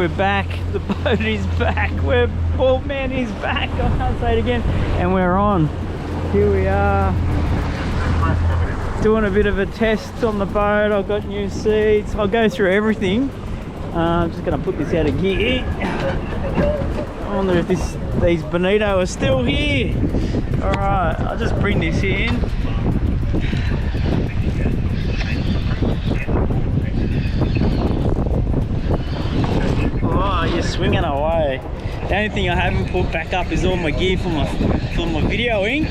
we're back. The boat is back. BaldMan is back. I can't say it again. And we're on. Here we are. Doing a bit of a test on the boat. I've got new seats. I'll go through everything. I'm just going to put this out of gear. I wonder if these bonito are still here. Alright, I'll just bring this in. Oh, you're swinging away. The only thing I haven't put back up is all my gear for my videoing.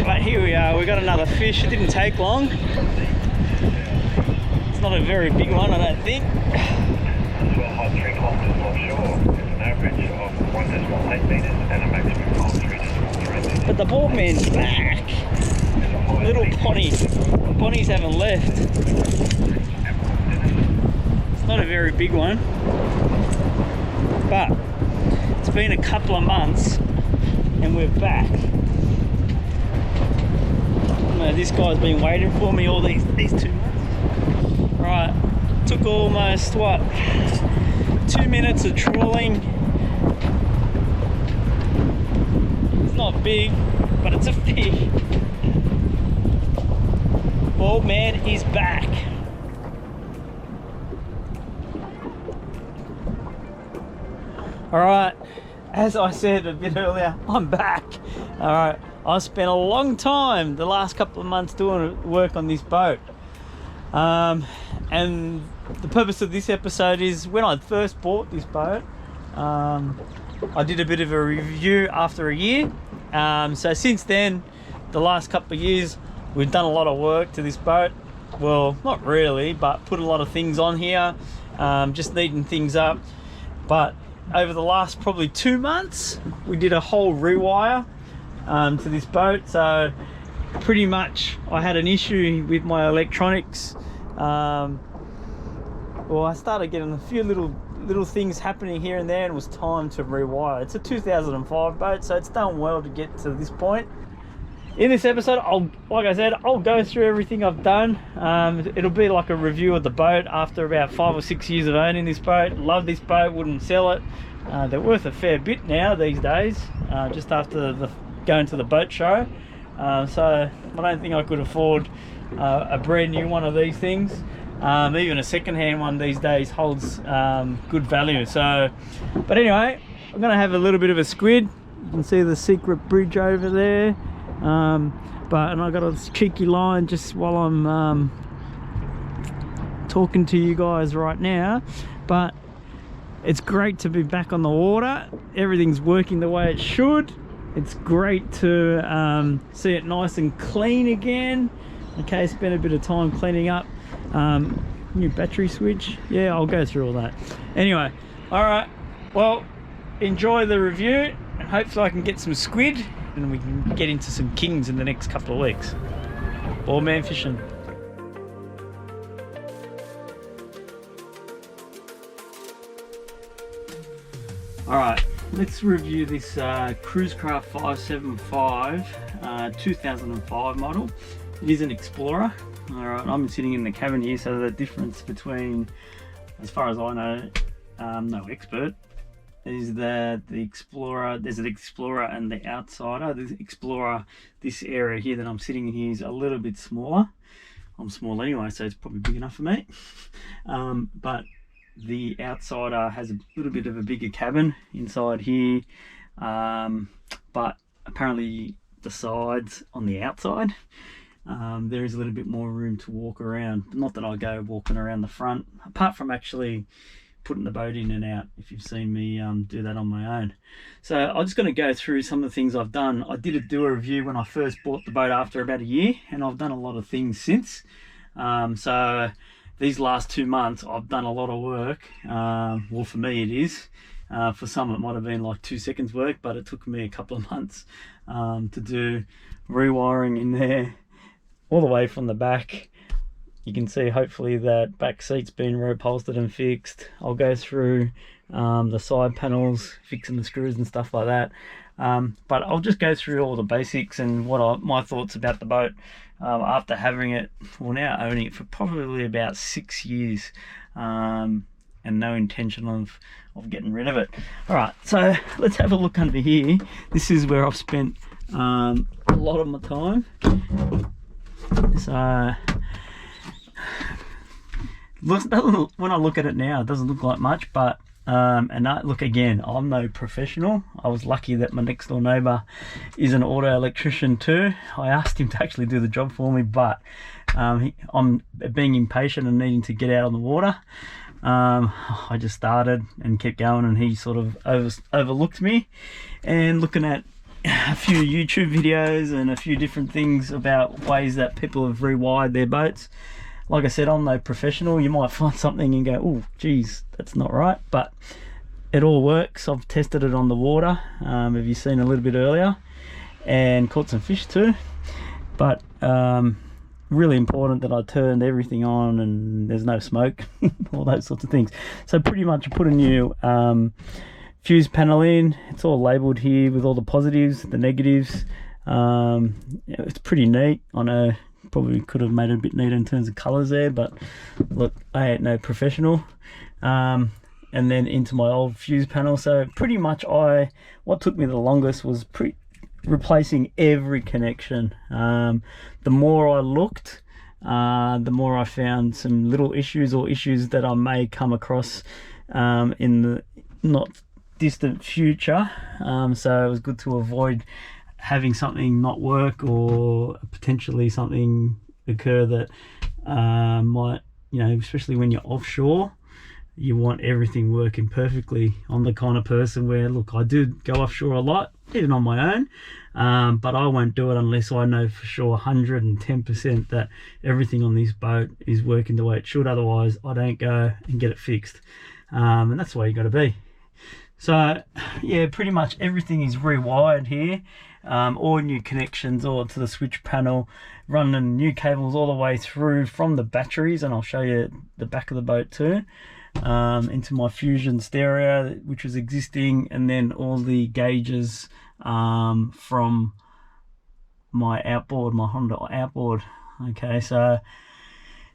But here we are, we got another fish. It didn't take long. It's not a very big one, I don't think. But the BaldMan's back. Little Bonnie. Bonnies haven't left. It's not a very big one. But it's been a couple of months and we're back. This guy's been waiting for me all these 2 months. Right, took almost what, 2 minutes of trawling. It's not big, but it's a fish. BaldMan is back. Alright, as I said a bit earlier, I'm back. Alright, I spent a long time the last couple of months doing work on this boat. And the purpose of this episode is when I first bought this boat, I did a bit of a review after a year. So since then, the last couple of years, we've done a lot of work to this boat. Well, not really, but put a lot of things on here, just neaten things up. But over the last probably 2 months, we did a whole rewire to this boat. So pretty much I had an issue with my electronics. Well, I started getting a few little things happening here and there, and it was time to rewire. It's a 2005 boat, so it's done well to get to this point. In this episode, like I said, I'll go through everything I've done. It'll be like a review of the boat after about 5 or 6 years of owning this boat. Love this boat, wouldn't sell it. They're worth a fair bit now these days, just after going to the boat show. So I don't think I could afford a brand new one of these things. Even a second-hand one these days holds good value. So, but anyway, I'm going to have a little bit of a squid. You can see the secret bridge over there. And I got a cheeky line just while I'm talking to you guys right now. But it's great to be back on the water. Everything's working the way it should. It's great to see it nice and clean again. Okay, spent a bit of time cleaning up. New battery switch. Yeah, I'll go through all that. Anyway, all right. Well, enjoy the review, and hopefully I can get some squid, and we can get into some kings in the next couple of weeks. BaldMan fishing. All right, let's review this Cruisecraft 575 2005 model. It is an Explorer. All right, I'm sitting in the cabin here, so the difference between, as far as I know, no expert, is that the Explorer, there's an Explorer and the Outsider. The Explorer, this area here that I'm sitting in here, is a little bit smaller. I'm small anyway, so it's probably big enough for me. But the Outsider has a little bit of a bigger cabin inside here, but apparently the sides on the outside, there is a little bit more room to walk around. Not that I go walking around the front, apart from actually putting the boat in and out, if you've seen me do that on my own. So I'm just going to go through some of the things I've done. I did do a review when I first bought the boat after about a year, and I've done a lot of things since. So these last 2 months I've done a lot of work. Well, for me it is. For some it might have been like 2 seconds work, but it took me a couple of months to do rewiring in there all the way from the back. You can see hopefully that back seat's been reupholstered and fixed. I'll go through the side panels, fixing the screws and stuff like that. But I'll just go through all the basics and my thoughts about the boat after having it, well, now owning it for probably about 6 years. and no intention of getting rid of it. All right, so let's have a look under here. This is where I've spent a lot of my time. So when I look at it now, it doesn't look like much, but look, again, I'm no professional. I was lucky that my next door neighbor is an auto electrician too. I asked him to actually do the job for me, but I'm being impatient and needing to get out on the water. I just started and kept going, and he sort of overlooked me. And looking at a few YouTube videos and a few different things about ways that people have rewired their boats. Like I said, I'm no professional. You might find something and go, oh geez, that's not right, but it all works. I've tested it on the water, have you seen a little bit earlier, and caught some fish too. But really important that I turned everything on and there's no smoke, all those sorts of things. So pretty much I put a new fuse panel in. It's all labeled here with all the positives, the negatives. It's pretty neat. I know probably could have made it a bit neater in terms of colors there, but look, I ain't no professional. And then into my old fuse panel. So pretty much what took me the longest was replacing every connection. The more I looked, the more I found some little issues or issues that I may come across in the not distant future. So it was good to avoid having something not work or potentially something occur that might, especially when you're offshore, you want everything working perfectly. I'm the kind of person where, look, I do go offshore a lot, even on my own, but I won't do it unless I know for sure 110% that everything on this boat is working the way it should. Otherwise I don't go and get it fixed, and that's the way you got to be. So yeah, pretty much everything is rewired here, all new connections or to the switch panel, running new cables all the way through from the batteries, and I'll show you the back of the boat too, into my Fusion stereo which was existing, and then all the gauges from my outboard, my Honda outboard. Okay, so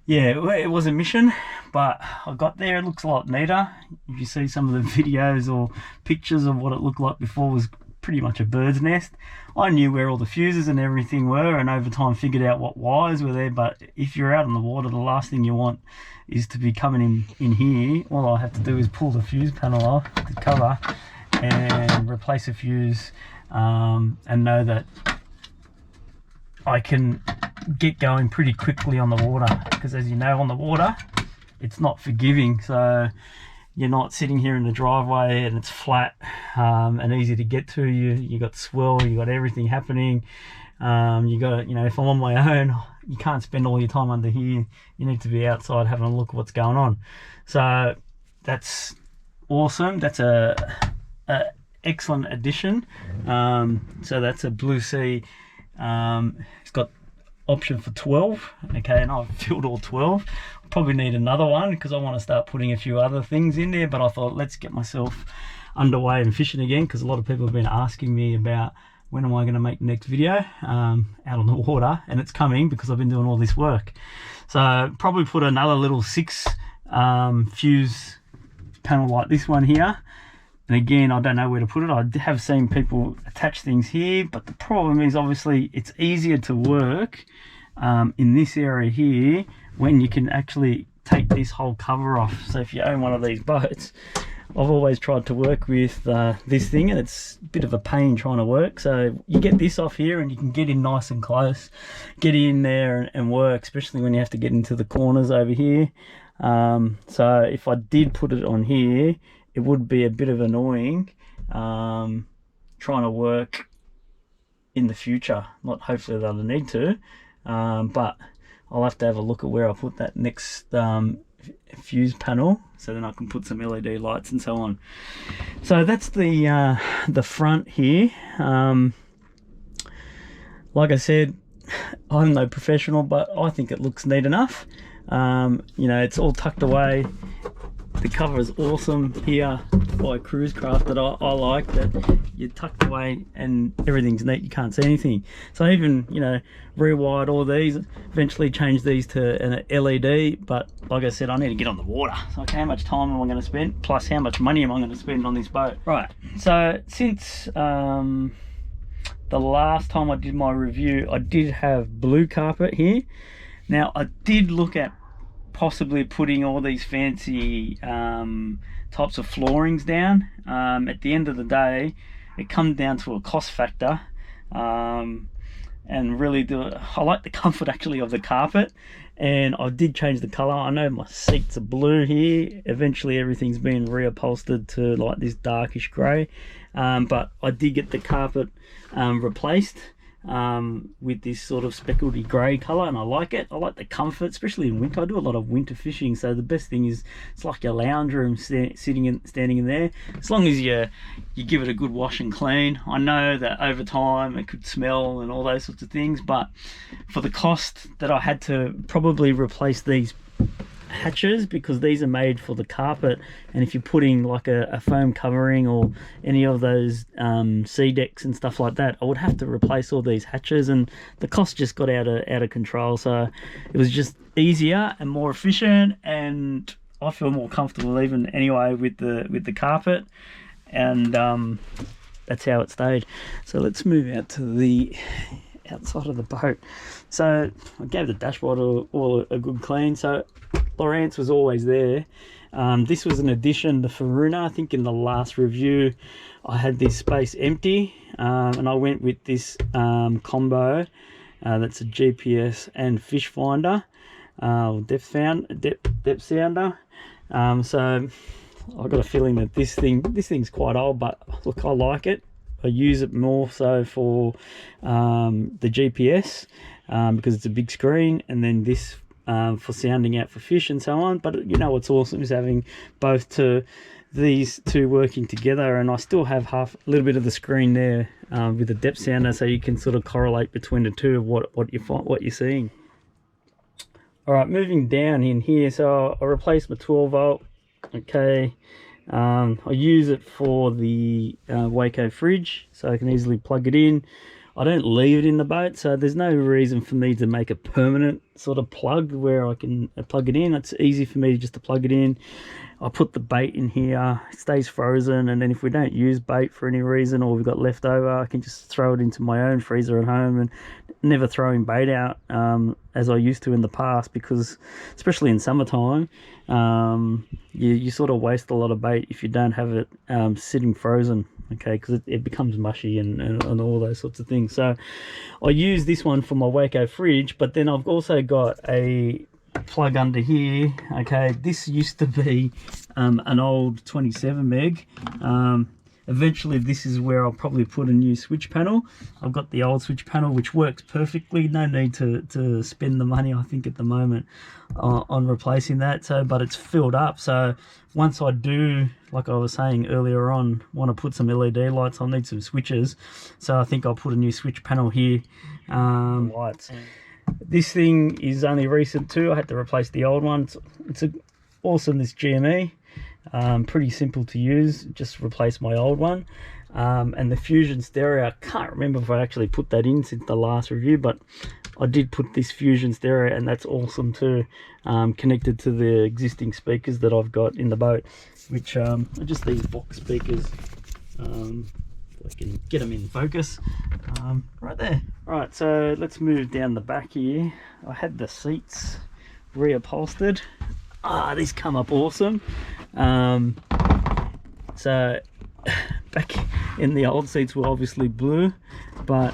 yeah, it was a mission, but I got there. It looks a lot neater. If you see some of the videos or pictures of what it looked like before, was pretty much a bird's nest. I knew where all the fuses and everything were, and over time figured out what wires were there, but if you're out on the water, the last thing you want is to be coming in here. All I have to do is pull the fuse panel off the cover and replace a fuse, and know that I can get going pretty quickly on the water, because as you know, on the water it's not forgiving. So you're not sitting here in the driveway and it's flat and easy to get to. You got swell, you got everything happening. You got, if I'm on my own, you can't spend all your time under here. You need to be outside having a look at what's going on. So that's awesome. That's a excellent addition. So that's a Blue Sea. It's got option for 12. Okay, and I've filled all 12. Probably need another one because I want to start putting a few other things in there, but I thought let's get myself underway and fishing again, because a lot of people have been asking me about when am I going to make the next video out on the water, and it's coming because I've been doing all this work. So probably put another little 6 fuse panel like this one here. And again, I don't know where to put it. I have seen people attach things here, but the problem is obviously it's easier to work in this area here when you can actually take this whole cover off. So if you own one of these boats, I've always tried to work with this thing, and it's a bit of a pain trying to work. So you get this off here and you can get in nice and close, get in there and work, especially when you have to get into the corners over here. So if I did put it on here, it would be a bit of annoying trying to work in the future. Not hopefully that I need to, but I'll have to have a look at where I put that next fuse panel, so then I can put some LED lights and so on. So that's the front here. Like I said, I'm no professional, but I think it looks neat enough. It's all tucked away. The cover is awesome here by Cruise Craft that I like, that you're tucked away and everything's neat, you can't see anything. So I even, you know, rewired all these, eventually changed these to an LED, but like I said, I need to get on the water. So okay, how much time am I going to spend, plus how much money am I going to spend on this boat? Right, so since the last time I did my review, I did have blue carpet here. Now I did look at possibly putting all these fancy types of floorings down. At the end of the day, it comes down to a cost factor, and really I like the comfort actually of the carpet, and I did change the color. I know my seats are blue here, eventually everything's been reupholstered to like this darkish gray, but I did get the carpet replaced with this sort of speckledy grey colour, and I like it. I like the comfort, especially in winter. I do a lot of winter fishing, so the best thing is it's like your lounge room, standing in there. As long as you give it a good wash and clean. I know that over time it could smell and all those sorts of things, but for the cost that I had to probably replace these hatches, because these are made for the carpet, and if you're putting like a foam covering or any of those sea decks and stuff like that, I would have to replace all these hatches, and the cost just got out of control. So it was just easier and more efficient, and I feel more comfortable even anyway with the carpet, and that's how it stayed. So let's move out to the outside of the boat. So I gave the dashboard all a good clean. So Lawrence was always there. This was an addition to Faruna. I think in the last review I had this space empty, and I went with this combo that's a GPS and fish finder, depth sounder. So I've got a feeling that this thing's quite old, but look, I like it. I use it more so for the GPS because it's a big screen, and then this for sounding out for fish and so on. But you know what's awesome is having these two working together, and I still have a little bit of the screen there with the depth sounder, so you can sort of correlate between the two of what you're seeing. All right, moving down in here, so I replaced my 12 volt. Okay. I use it for the Waco fridge, so I can easily plug it in. I don't leave it in the boat, so there's no reason for me to make a permanent sort of plug where I can plug it in. It's easy for me just to plug it in. I put the bait in here, it stays frozen, and then if we don't use bait for any reason or we've got leftover, I can just throw it into my own freezer at home, and never throwing bait out as I used to in the past, because especially in summertime, you sort of waste a lot of bait if you don't have it sitting frozen, okay, because it becomes mushy and all those sorts of things. So I use this one for my Waco fridge, but then I've also got a plug under here. Okay, this used to be an old 27 meg. Eventually this is where I'll probably put a new switch panel. I've got the old switch panel which works perfectly, no need to spend the money I think at the moment on replacing that. So but it's filled up, so once I do, like I was saying earlier on, want to put some LED lights, I'll need some switches, so I think I'll put a new switch panel here. Lights. This thing is only recent too. I had to replace the old one. It's awesome, this GME. Pretty simple to use, just replace my old one. And the Fusion stereo, I can't remember if I actually put that in since the last review, but I did put this Fusion stereo, and that's awesome too, connected to the existing speakers that I've got in the boat, which are just these box speakers. I can get them in focus right there. Right, so let's move down the back here. I had the seats reupholstered. These come up awesome. So back in the old seats were obviously blue, but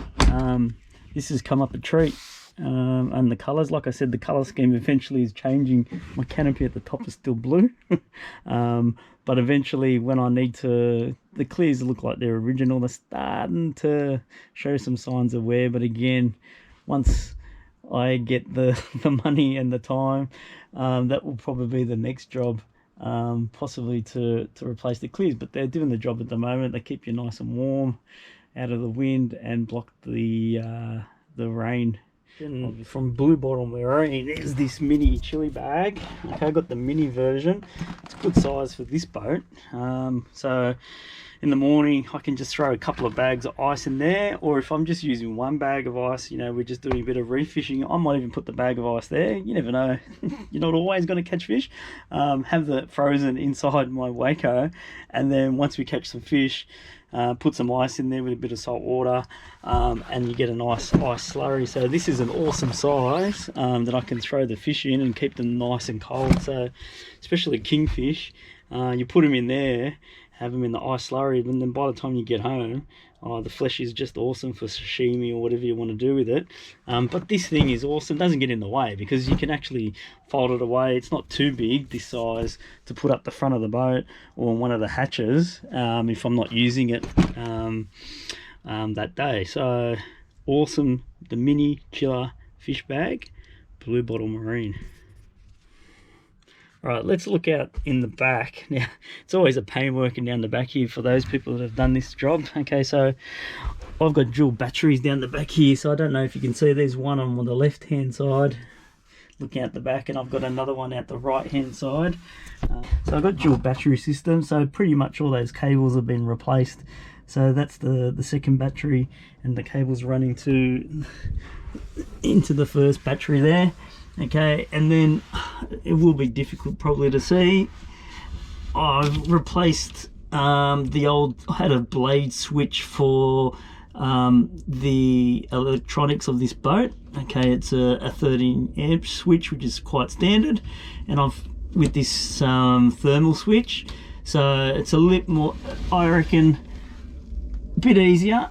this has come up a treat. And the colors, like I said, the color scheme eventually is changing. My canopy at the top is still blue, but eventually when I need to, the clears look like they're original. They're starting to show some signs of wear, but again, once I get the money and the time, that will probably be the next job, possibly to replace the clears. But they're doing the job at the moment. They keep you nice and warm out of the wind and block the rain from Blue Bottle Marine is this mini chili bag. Okay, I got the mini version. It's a good size for this boat. So in the morning I can just throw a couple of bags of ice in there, or if I'm just using one bag of ice, you know, we're just doing a bit of reef fishing, I might even put the bag of ice there. You never know. You're not always going to catch fish. Have that frozen inside my Waco, and then once we catch some fish, put some ice in there with a bit of salt water, and you get a nice ice slurry. So this is an awesome size that I can throw the fish in and keep them nice and cold. So especially kingfish, you put them in there, have them in the ice slurry, and then by the time you get home, the flesh is just awesome for sashimi or whatever you want to do with it. But this thing is awesome. It doesn't get in the way because you can actually fold it away. It's not too big, this size, to put up the front of the boat or on one of the hatches if I'm not using it that day. So awesome, the mini chiller fish bag, Blue Bottle Marine. All right, let's look out in the back. Now, it's always a pain working down the back here for those people that have done this job. Okay, so I've got dual batteries down the back here, so I don't know if you can see, there's one on the left-hand side, looking out the back, and I've got another one out the right-hand side. So I've got dual battery system, so pretty much all those cables have been replaced. So that's the second battery, and the cable's running into the first battery there. Okay, and then it will be difficult probably to see, I've replaced the old, I had a blade switch for the electronics of this boat. Okay, it's a 13 amp switch, which is quite standard, and I've with this thermal switch, so it's a little more, I reckon, a bit easier,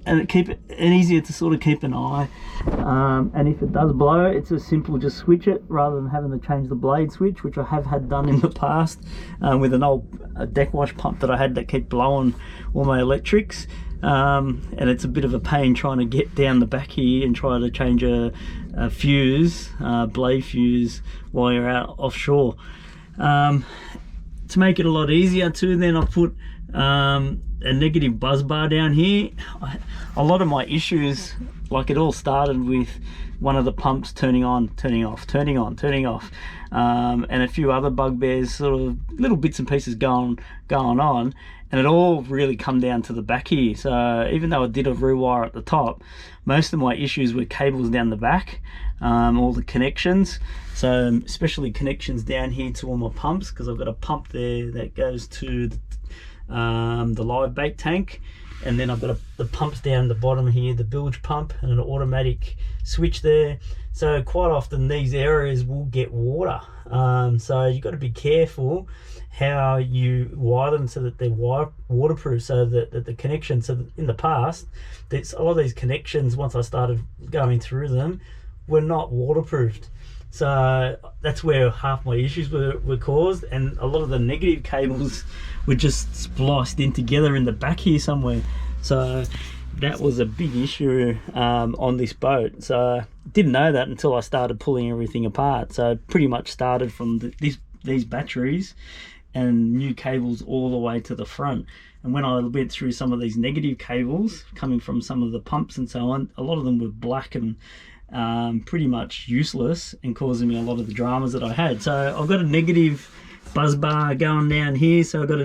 and easier to sort of keep an eye. And if it does blow, it's a simple just switch it rather than having to change the blade switch, which I have had done in the past with an old deck wash pump that I had that kept blowing all my electrics. And it's a bit of a pain trying to get down the back here and try to change a fuse, blade fuse, while you're out offshore. To make it a lot easier too, then I've put a negative buzz bar down here. A lot of my issues, like, it all started with one of the pumps turning on, turning off, turning on, turning off, and a few other bugbears, sort of little bits and pieces going on, and it all really come down to the back here. So even though I did a rewire at the top, most of my issues were cables down the back, all the connections, so especially connections down here to all my pumps, because I've got a pump there that goes to the live bait tank, and then I've got the pumps down the bottom here, the bilge pump, and an automatic switch there. So quite often these areas will get water, so you've got to be careful how you wire them so that they're waterproof, so that the connection, so that in the past, a lot of these connections, once I started going through them, were not waterproofed. So that's where half my issues were caused, and a lot of the negative cables were just spliced in together in the back here somewhere. So that was a big issue on this boat. So didn't know that until I started pulling everything apart. So pretty much started from these batteries and new cables all the way to the front. And when I went through some of these negative cables coming from some of the pumps and so on, a lot of them were black and pretty much useless and causing me a lot of the dramas that I had. So I've got a negative buzz bar going down here, so I've got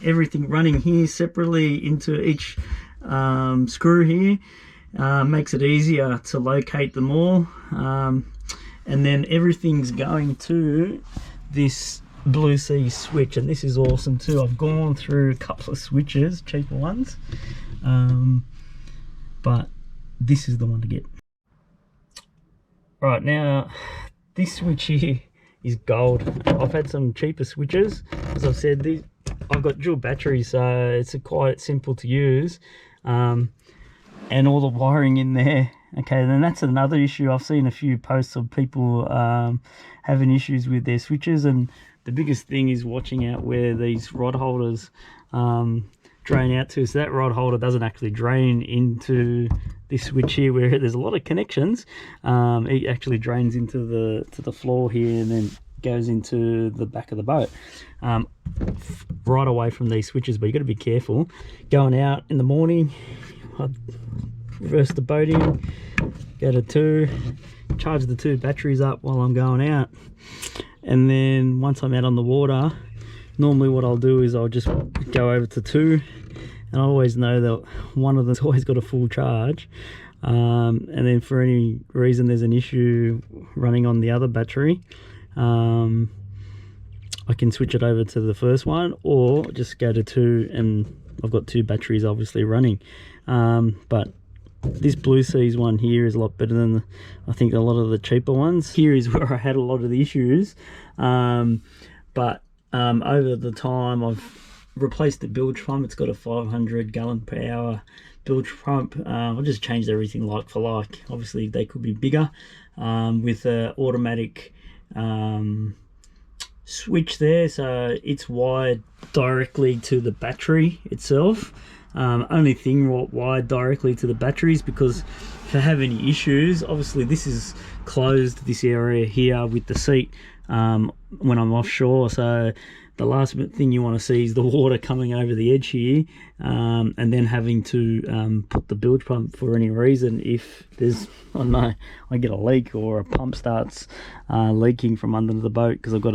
everything running here separately into each screw here. Makes it easier to locate them all, and then everything's going to this Blue Sea switch, and this is awesome too. I've gone through a couple of switches, cheaper ones, but this is the one to get. Right, now this switch here is gold. I've had some cheaper switches, as I've said. I've got dual batteries, so it's quite simple to use, and all the wiring in there. Okay, then that's another issue. I've seen a few posts of people having issues with their switches, and the biggest thing is watching out where these rod holders drain out to. So that rod holder doesn't actually drain into this switch here, where there's a lot of connections. It actually drains into the floor here and then goes into the back of the boat, right away from these switches. But you got to be careful going out in the morning. I reverse the boat in, go to 2, charge the 2 batteries up while I'm going out, and then once I'm out on the water, normally what I'll do is I'll just go over to 2, and I always know that one of them's always got a full charge, and then for any reason there's an issue running on the other battery, I can switch it over to the first one, or just go to 2 and I've got 2 batteries obviously running. But this Blue Seas one here is a lot better than I think a lot of the cheaper ones. Here is where I had a lot of the issues, but over the time I've replaced the bilge pump. It's got a 500 gallon per hour bilge pump. I've just changed everything like for like. Obviously they could be bigger, with an automatic switch there, so it's wired directly to the battery itself. Only thing wired directly to the batteries, because if I have any issues, obviously this is closed, this area here with the seat, when I'm offshore, so the last thing you want to see is the water coming over the edge here, and then having to put the bilge pump for any reason. If there's, I don't know, I get a leak or a pump starts leaking from under the boat, because I've got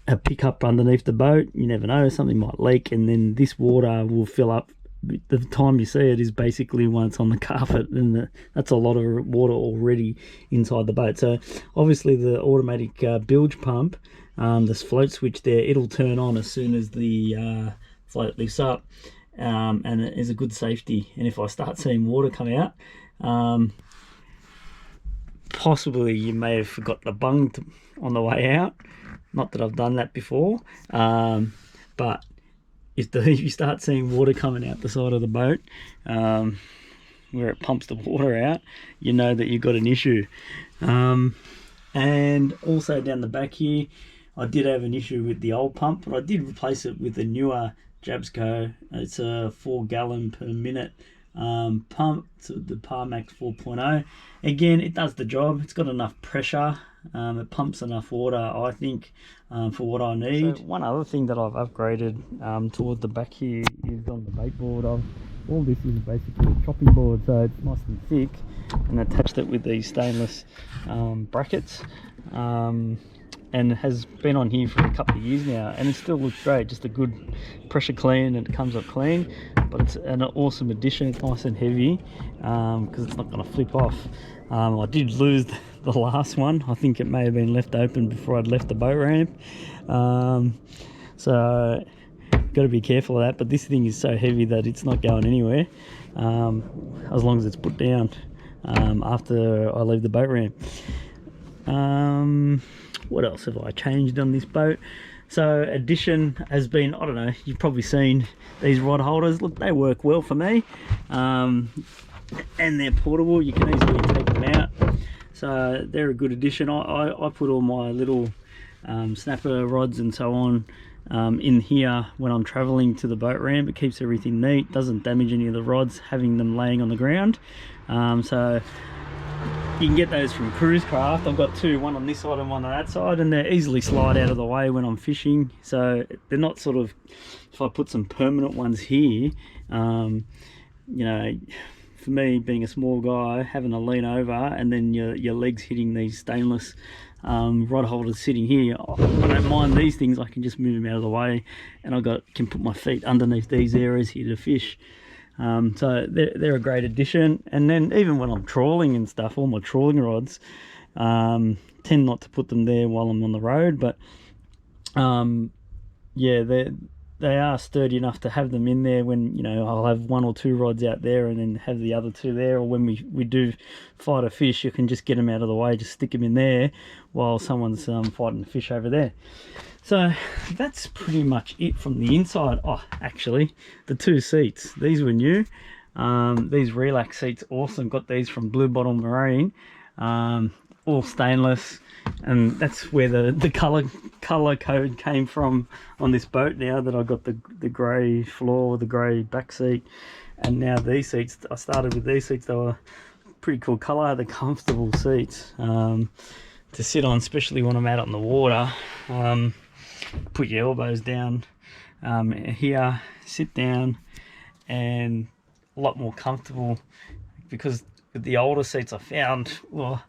a pickup underneath the boat, you never know, something might leak, and then this water will fill up. The time you see it is basically when it's on the carpet, and that's a lot of water already inside the boat. So obviously the automatic bilge pump, this float switch there, it'll turn on as soon as the float lifts up, and it is a good safety. And if I start seeing water come out, possibly you may have forgot the bung on the way out. Not that I've done that before, but if you start seeing water coming out the side of the boat, where it pumps the water out, you know that you've got an issue. And also down the back here, I did have an issue with the old pump, but I did replace it with a newer Jabsco. It's a 4 gallon per minute pump, so the Parmax 4.0. Again, it does the job. It's got enough pressure. It pumps enough water, I think, for what I need. So one other thing that I've upgraded towards the back here is on the bait board. All this is basically a chopping board, so it's nice and thick, and attached it with these stainless brackets, and has been on here for a couple of years now, and it still looks great. Just a good pressure clean, and it comes up clean, but it's an awesome addition. It's nice and heavy, because it's not going to flip off. I did lose the last one. I think it may have been left open before I'd left the boat ramp, so got to be careful of that. But this thing is so heavy that it's not going anywhere, as long as it's put down after I leave the boat ramp. What else have I changed on this boat? So addition has been, I don't know, you've probably seen these rod holders. Look, they work well for me, and they're portable. You can easily take them out, so they're a good addition. I put all my little snapper rods and so on in here when I'm traveling to the boat ramp. It keeps everything neat, doesn't damage any of the rods having them laying on the ground. So you can get those from Cruise Craft. I've got 2, one on this side and one on that side, and they easily slide out of the way when I'm fishing. So they're not sort of, if I put some permanent ones here, you know, for me being a small guy, having to lean over and then your legs hitting these stainless rod holders sitting here, I don't mind these things. I can just move them out of the way, and can put my feet underneath these areas here to fish. So they're a great addition. And then even when I'm trawling and stuff, all my trawling rods, tend not to put them there while I'm on the road, but yeah, they are sturdy enough to have them in there when, you know, I'll have 1 or 2 rods out there and then have the other 2 there, or when we do fight a fish, you can just get them out of the way, just stick them in there while someone's fighting the fish over there. So that's pretty much it from the inside. Oh, actually, the 2 seats, these were new. These relax seats, awesome. Got these from Blue Bottle Marine, all stainless, and that's where the color code came from on this boat. Now that I got the grey floor, the grey back seat, and now these seats. I started with these seats. They were pretty cool color. They're comfortable seats to sit on, especially when I'm out on the water. Put your elbows down here, sit down, and a lot more comfortable, because with the older seats I found, well,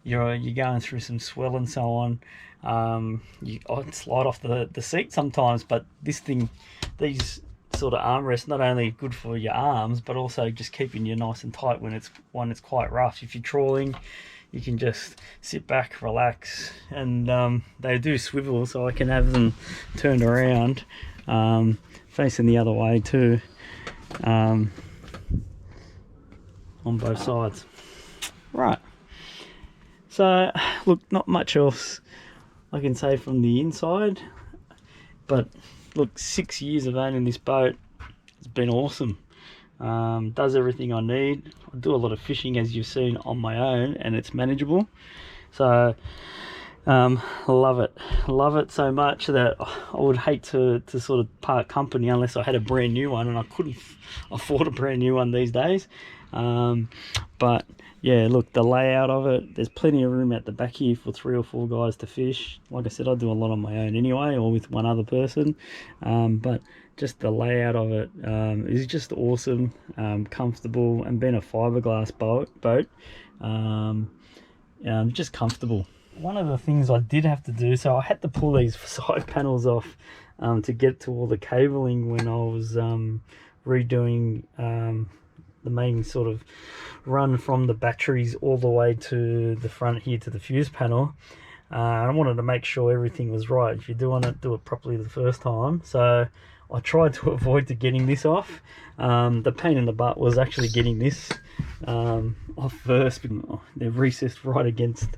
you're going through some swell and so on. I'd slide off the seat sometimes, but these sort of armrests not only good for your arms, but also just keeping you nice and tight when it's quite rough. If you're trawling, you can just sit back, relax, and they do swivel, so I can have them turned around, facing the other way too, on both sides. Right, so look, not much else I can say from the inside, but look, 6 years of owning this boat, it's been awesome. Does everything I need. I do a lot of fishing, as you've seen, on my own, and it's manageable. So love it so much that I would hate to sort of part company unless I had a brand new one, and I couldn't afford a brand new one these days. But yeah, look, the layout of it, there's plenty of room at the back here for 3 or 4 guys to fish. Like I said, I do a lot on my own anyway, or with one other person, but just the layout of it is just awesome, comfortable, and being a fiberglass boat, just comfortable. One of the things I did have to do, so I had to pull these side panels off to get to all the cabling when I was redoing the main sort of run from the batteries all the way to the front here to the fuse panel. I wanted to make sure everything was right. If you do want to do it properly the first time, so I tried to avoid getting this off. The pain in the butt was actually getting this off first. They're recessed right against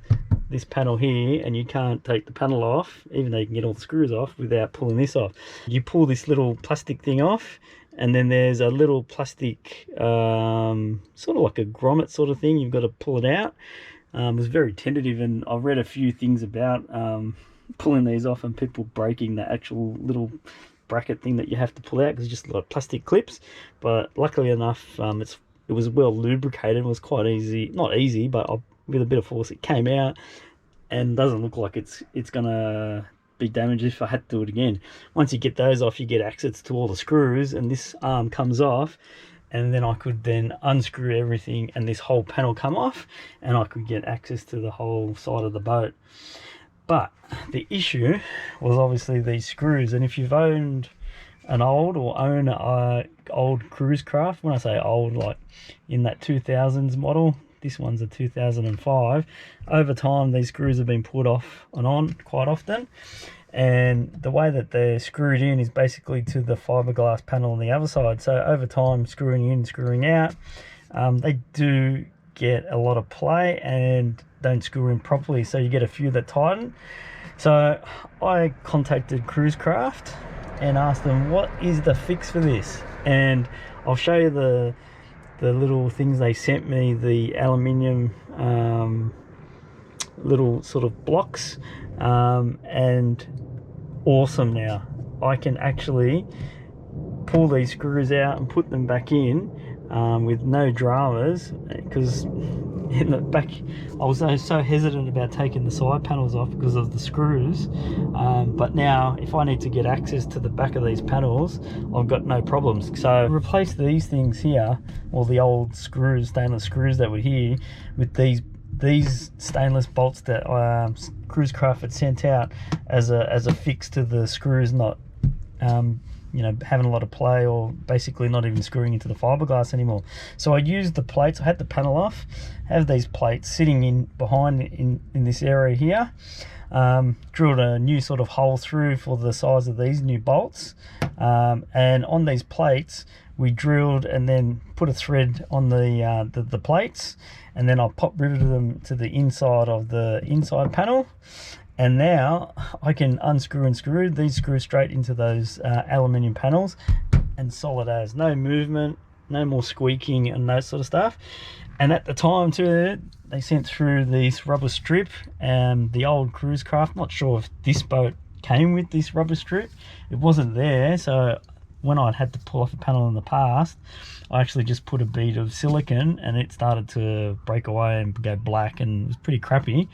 this panel here, and you can't take the panel off, even though you can get all the screws off, without pulling this off. You pull this little plastic thing off, and then there's a little plastic sort of like a grommet sort of thing. You've got to pull it out. It was very tentative, and I've read a few things about pulling these off and people breaking the actual little bracket thing that you have to pull out, because it's just like plastic clips. But luckily enough, it was well lubricated. It was quite easy, not easy, but with a bit of force it came out, and doesn't look like it's gonna be damaged if I had to do it again. Once you get those off, you get access to all the screws, and this arm comes off, and then I could then unscrew everything and this whole panel come off, and I could get access to the whole side of the boat. But the issue was obviously these screws, and if you've owned an old or own a old cruise craft, when I say old, like in that 2000s model, this one's a 2005, over time these screws have been put off and on quite often, and the way that they're screwed in is basically to the fiberglass panel on the other side. So over time, screwing in, screwing out, they do get a lot of play and don't screw in properly, so you get a few that tighten. So I contacted Cruisecraft and asked them, what is the fix for this? And I'll show you the little things they sent me, the aluminium little sort of blocks, and awesome. Now I can actually pull these screws out and put them back in with no dramas, because in the back I was so hesitant about taking the side panels off because of the screws, but now if I need to get access to the back of these panels, I've got no problems. So replace these things here, or the old screws, stainless screws that were here, with these stainless bolts that Cruisecraft had sent out as a fix to the screws not you know, having a lot of play, or basically not even screwing into the fiberglass anymore. So I used the plates. I had the panel off, have these plates sitting in behind in this area here, drilled a new sort of hole through for the size of these new bolts, and on these plates we drilled and then put a thread on the plates, and then I riveted them to the inside of the inside panel. And now I can unscrew and screw these, screw straight into those aluminium panels, and solid as, no movement, no more squeaking and that sort of stuff. And at the time too, they sent through this rubber strip, and the old Cruisecraft, not sure if this boat came with this rubber strip, it wasn't there. So when I'd had to pull off a panel in the past, I actually just put a bead of silicone, and it started to break away and go black, and it was pretty crappy.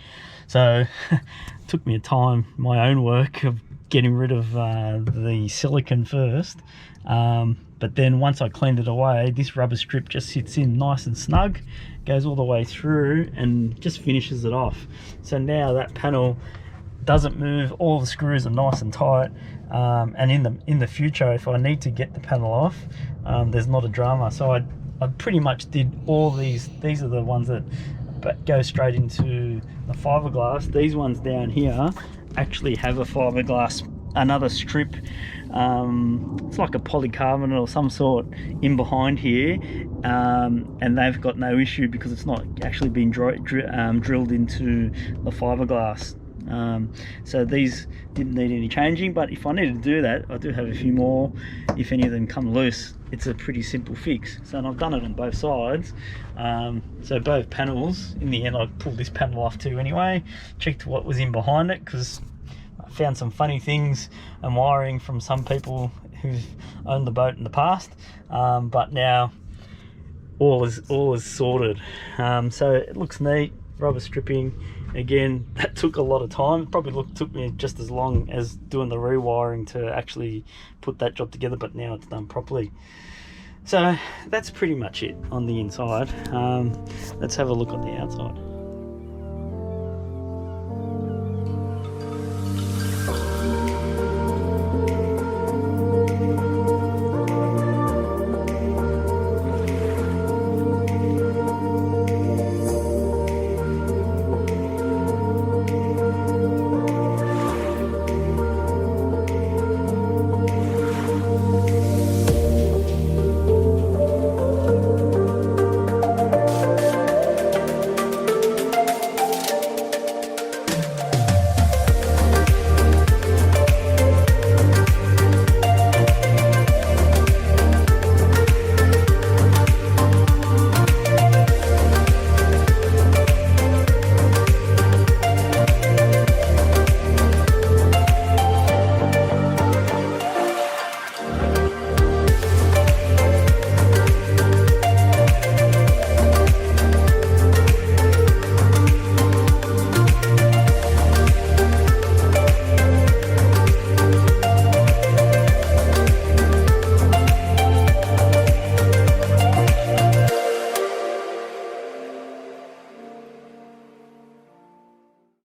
So it took me a time, my own work, of getting rid of the silicone first. But then once I cleaned it away, this rubber strip just sits in nice and snug, goes all the way through and just finishes it off. So now that panel doesn't move, all the screws are nice and tight, and in the future, if I need to get the panel off, there's not a drama. So I pretty much did all these are the ones that go straight into the fiberglass. These ones down here actually have a fiberglass, another strip, it's like a polycarbonate or some sort in behind here, and they've got no issue because it's not actually been drilled into the fiberglass. So these didn't need any changing, but if I needed to do that, I do have a few more. If any of them come loose, it's a pretty simple fix. So, and I've done it on both sides. So both panels, in the end I pulled this panel off too anyway, checked what was in behind it, because I found some funny things and wiring from some people who've owned the boat in the past, but now all is sorted. So it looks neat. Rubber stripping, again, that took a lot of time. Probably took me just as long as doing the rewiring to actually put that job together, but now it's done properly. So that's pretty much it on the inside. Let's have a look on the outside.